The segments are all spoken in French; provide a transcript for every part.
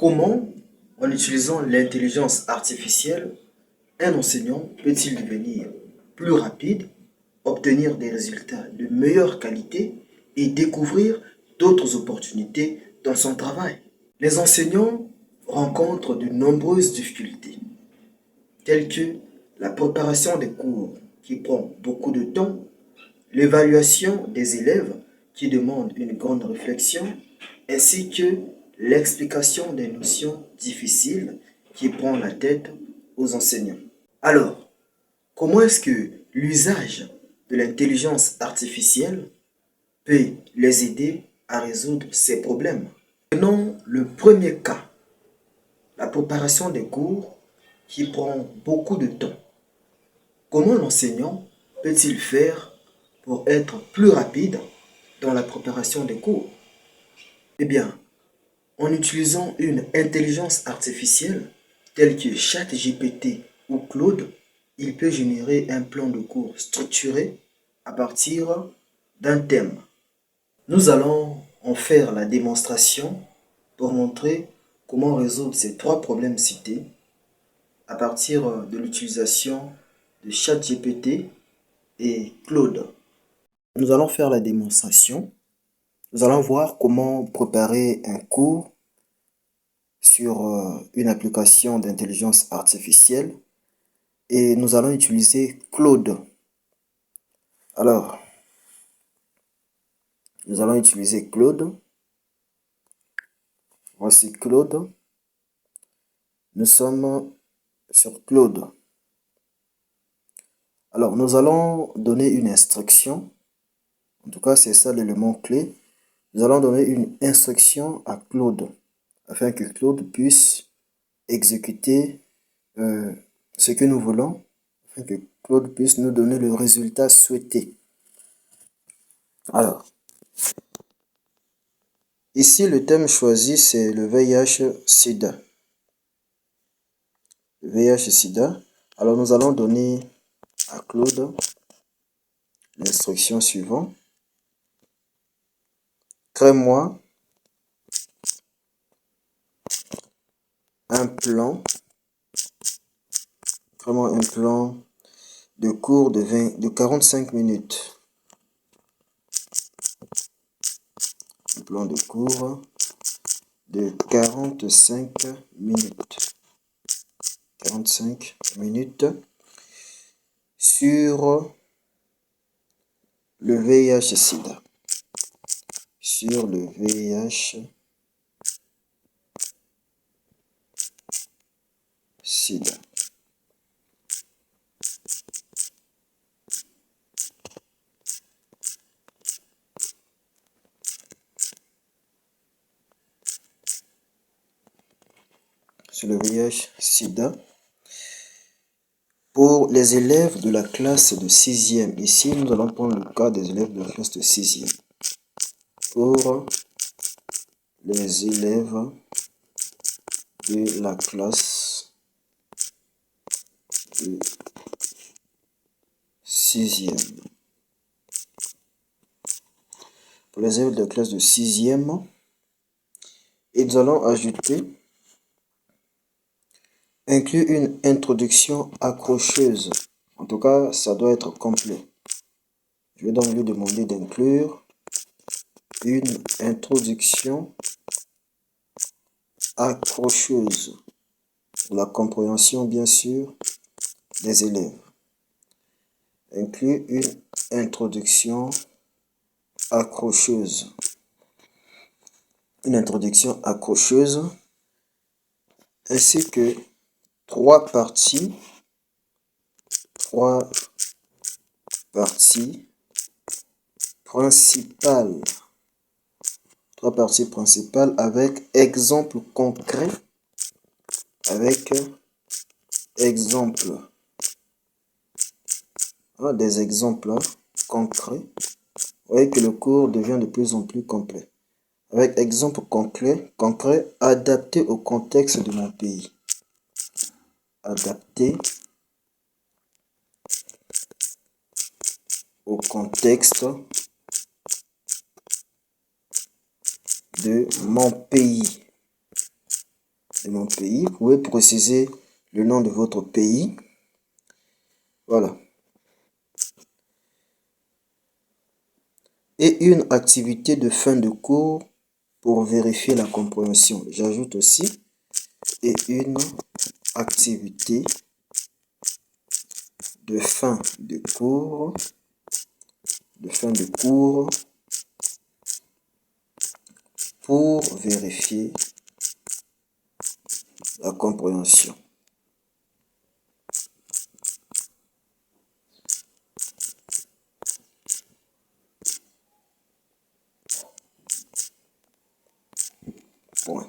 Comment, en utilisant l'intelligence artificielle, un enseignant peut-il devenir plus rapide, obtenir des résultats de meilleure qualité et découvrir d'autres opportunités dans son travail? Les enseignants rencontrent de nombreuses difficultés, telles que la préparation des cours qui prend beaucoup de temps, l'évaluation des élèves qui demande une grande réflexion, ainsi que l'explication des notions difficiles qui prend la tête aux enseignants. Alors, comment est-ce que l'usage de l'intelligence artificielle peut les aider à résoudre ces problèmes? Prenons le premier cas, la préparation des cours qui prend beaucoup de temps. Comment l'enseignant peut-il faire pour être plus rapide dans la préparation des cours? Eh bien, en utilisant une intelligence artificielle telle que ChatGPT ou Claude, il peut générer un plan de cours structuré à partir d'un thème. Nous allons en faire la démonstration pour montrer comment résoudre ces trois problèmes cités à partir de l'utilisation de ChatGPT et Claude. Nous allons faire la démonstration. Nous allons voir comment préparer un cours sur une application d'intelligence artificielle et nous allons utiliser Claude. Alors, nous allons utiliser Claude. Voici Claude. Nous sommes sur Claude. Alors, nous allons donner une instruction. En tout cas, c'est ça l'élément clé. Nous allons donner une instruction à Claude afin que Claude puisse exécuter ce que nous voulons, afin que Claude puisse nous donner le résultat souhaité. Alors, ici, le thème choisi, c'est le VIH-Sida. Le VIH-Sida. Alors, nous allons donner à Claude l'instruction suivante. Crée-moi un plan. Crée-moi un plan de cours de 45 minutes. Un plan de cours de 45 minutes. 45 minutes sur le VIH-Sida. Sur le VIH-Sida. Sur le VIH-Sida. Pour les élèves de la classe de 6e, ici nous allons prendre le cas des élèves de la classe de 6e. Pour les élèves de la classe de 6e. Pour les élèves de la classe de 6e, et nous allons ajouter inclut une introduction accrocheuse. En tout cas, ça doit être complet. Je vais donc lui demander d'inclure une introduction accrocheuse pour la compréhension, bien sûr, des élèves. Inclut une introduction accrocheuse. Une introduction accrocheuse ainsi que trois parties principales. Trois parties principales avec exemple concret. Avec exemple. Des exemples concrets. Vous voyez que le cours devient de plus en plus complet. Avec exemple concret adapté au contexte de mon pays. Adapté au contexte de mon pays. de mon pays. Vous pouvez préciser le nom de votre pays. Voilà. Et une activité de fin de cours pour vérifier la compréhension. J'ajoute aussi et une activité de fin de cours pour vérifier la compréhension. Point.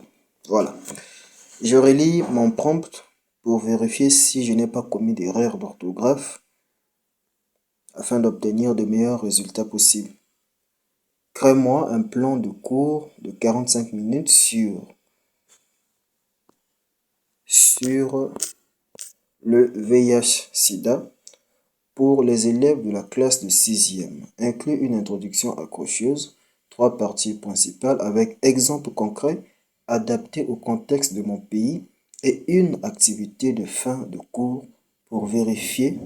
Voilà. Je relis mon prompt pour vérifier si je n'ai pas commis d'erreur d'orthographe afin d'obtenir de meilleurs résultats possibles. Crée-moi un plan de cours de 45 minutes sur le VIH-Sida pour les élèves de la classe de 6e. Inclus une introduction accrocheuse, 3 parties principales avec exemples concrets adaptés au contexte de mon pays et une activité de fin de cours pour vérifier.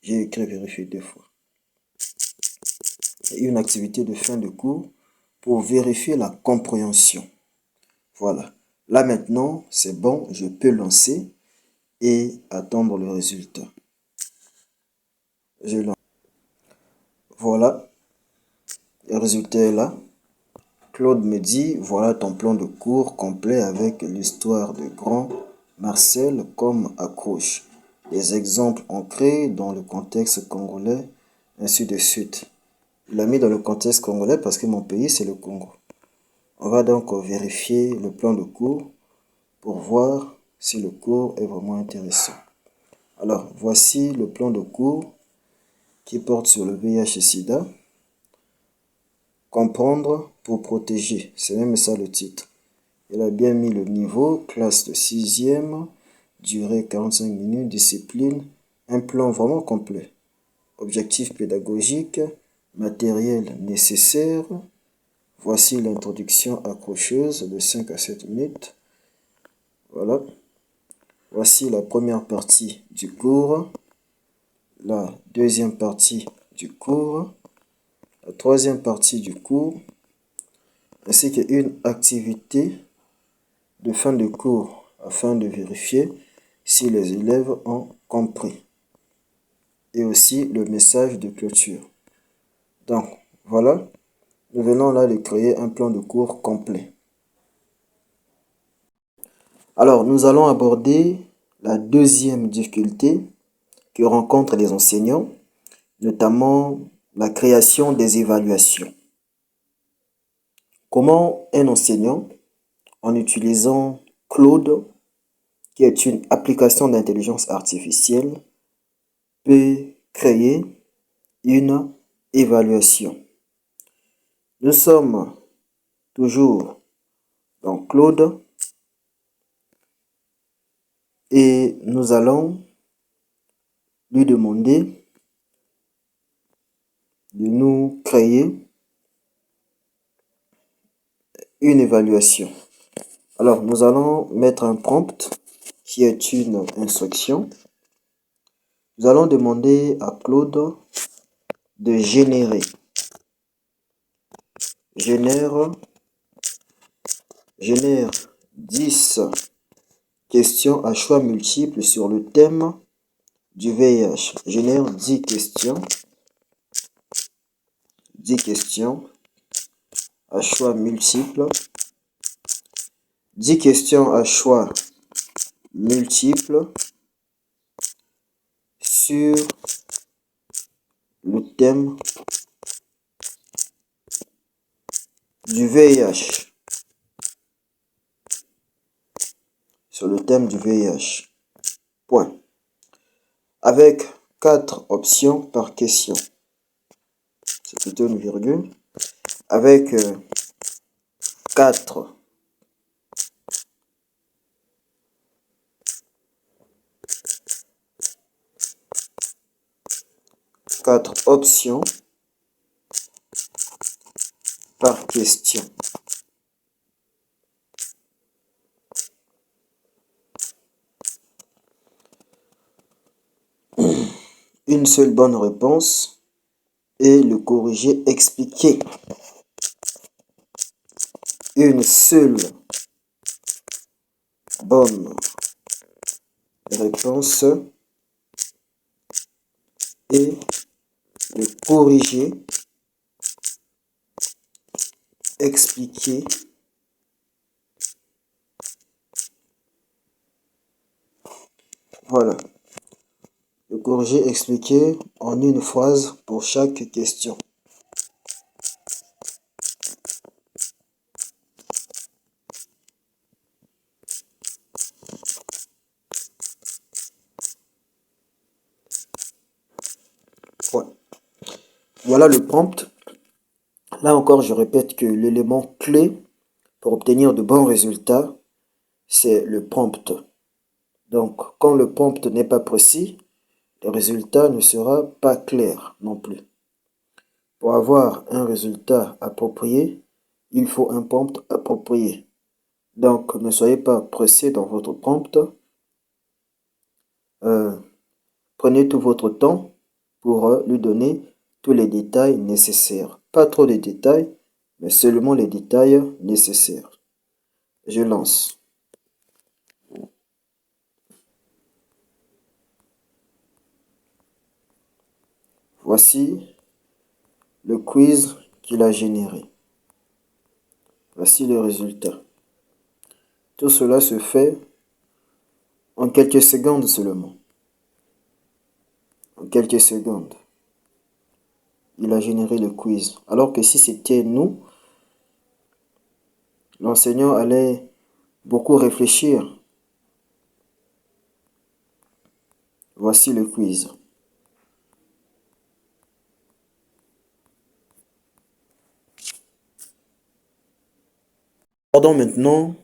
J'ai écrit vérifier 2 fois. Et une activité de fin de cours pour vérifier la compréhension. Voilà. Là maintenant, c'est bon, je peux lancer et attendre le résultat. Je lance. Voilà, le résultat est là. Claude me dit, voilà ton plan de cours complet avec l'histoire de grand Marcel comme accroche. Les exemples ancrés dans le contexte congolais, ainsi de suite. Il l'a mis dans le contexte congolais parce que mon pays, c'est le Congo. On va donc vérifier le plan de cours pour voir si le cours est vraiment intéressant. Alors, voici le plan de cours qui porte sur le VIH-Sida. Comprendre pour protéger. C'est même ça le titre. Il a bien mis le niveau, classe de 6e, durée 45 minutes, discipline, un plan vraiment complet. Objectif pédagogique, matériel nécessaire. Voici l'introduction accrocheuse de 5 à 7 minutes. Voilà. Voici la première partie du cours, la deuxième partie du cours, la troisième partie du cours, ainsi qu'une activité de fin de cours afin de vérifier si les élèves ont compris. Et aussi le message de clôture. Donc, voilà, nous venons là de créer un plan de cours complet. Alors, nous allons aborder la deuxième difficulté que rencontrent les enseignants, notamment la création des évaluations. Comment un enseignant, en utilisant Claude, qui est une application d'intelligence artificielle, peut créer une évaluation. Nous sommes toujours dans Claude et nous allons lui demander de nous créer une évaluation. Alors, nous allons mettre un prompt qui est une instruction. Nous allons demander à Claude de génère 10 questions à choix multiples sur le thème du VIH. Génère 10 questions à choix multiples. 10 questions à choix multiples sur le thème du VIH. Sur le thème du VIH. Point. Avec 4 options par question. C'est plutôt une virgule. Avec 4 options par question. une seule bonne réponse et le corrigé expliqué. Une seule bonne réponse et le corrigé expliqué. Voilà. Le corrigé expliqué en une phrase pour chaque question. Voilà. Voilà le prompt. Là encore, je répète que l'élément clé pour obtenir de bons résultats, c'est le prompt. Donc, quand le prompt n'est pas précis, le résultat ne sera pas clair non plus. Pour avoir un résultat approprié, il faut un prompt approprié. Donc, ne soyez pas pressé dans votre prompt. Prenez tout votre temps pour lui donner tous les détails nécessaires. Pas trop de détails, mais seulement les détails nécessaires. Je lance. Voici le quiz qu'il a généré. Voici le résultat. Tout cela se fait en quelques secondes seulement. En quelques secondes. Il a généré le quiz. Alors que si c'était nous, l'enseignant allait beaucoup réfléchir. Voici le quiz. Abordons maintenant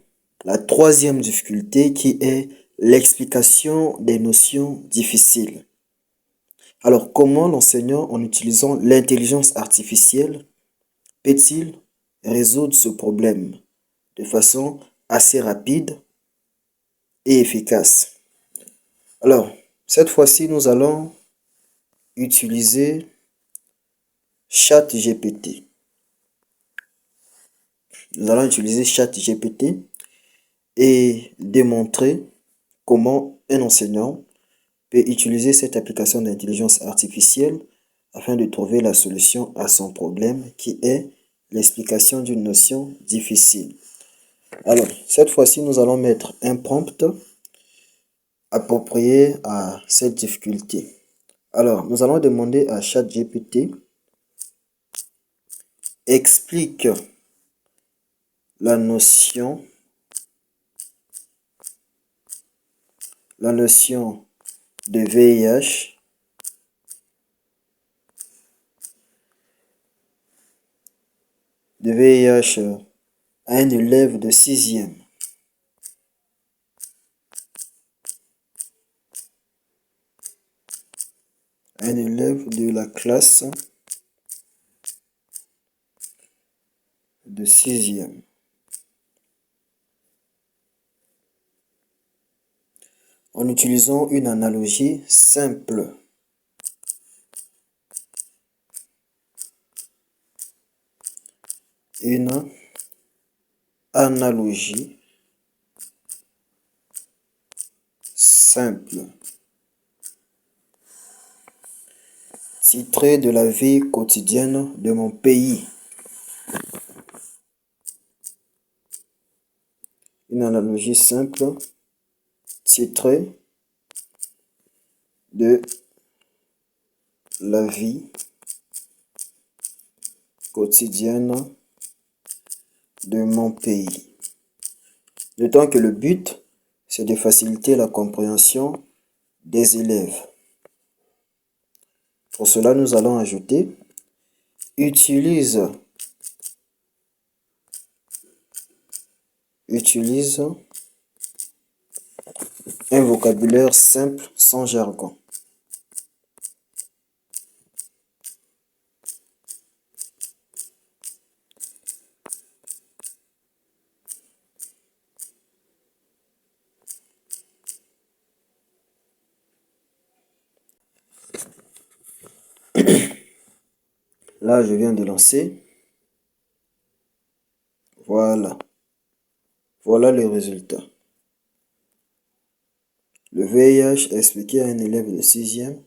la troisième difficulté qui est l'explication des notions difficiles. Alors, comment l'enseignant, en utilisant l'intelligence artificielle, peut-il résoudre ce problème de façon assez rapide et efficace? Alors, cette fois-ci, nous allons utiliser ChatGPT. Nous allons utiliser ChatGPT et démontrer comment un enseignant peut utiliser cette application d'intelligence artificielle afin de trouver la solution à son problème qui est l'explication d'une notion difficile. Alors, cette fois-ci, nous allons mettre un prompt approprié à cette difficulté. Alors, nous allons demander à ChatGPT explique la notion de VIH à un élève de 6e. Un élève de la classe de 6e. En utilisant une analogie simple. Une analogie simple. Titré de la vie quotidienne de mon pays. Une analogie simple titrée de la vie quotidienne de mon pays. D'autant que le but, c'est de faciliter la compréhension des élèves. Pour cela, nous allons ajouter utilise un vocabulaire simple sans jargon. Là, je viens de lancer. Voilà. Voilà le résultat. Le VIH a expliqué à un élève de 6e.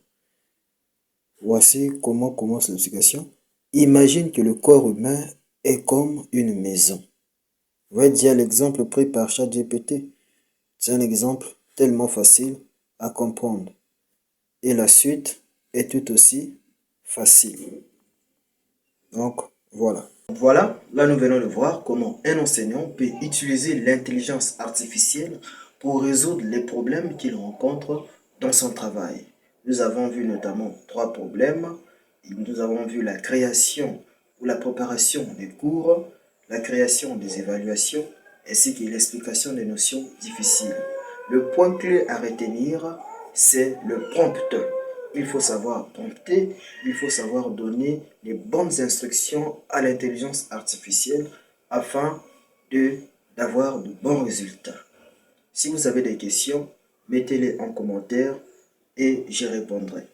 Voici comment commence l'explication. Imagine que le corps humain est comme une maison. On va dire l'exemple pris par ChatGPT. C'est un exemple tellement facile à comprendre. Et la suite est tout aussi facile. Donc, voilà. Voilà, là nous venons de voir comment un enseignant peut utiliser l'intelligence artificielle pour résoudre les problèmes qu'il rencontre dans son travail. Nous avons vu notamment 3 problèmes. Nous avons vu la création ou la préparation des cours, la création des évaluations, ainsi que l'explication des notions difficiles. Le point clé à retenir, c'est le prompt. Il faut savoir prompter, il faut savoir donner les bonnes instructions à l'intelligence artificielle afin d'avoir de bons résultats. Si vous avez des questions, mettez-les en commentaire et j'y répondrai.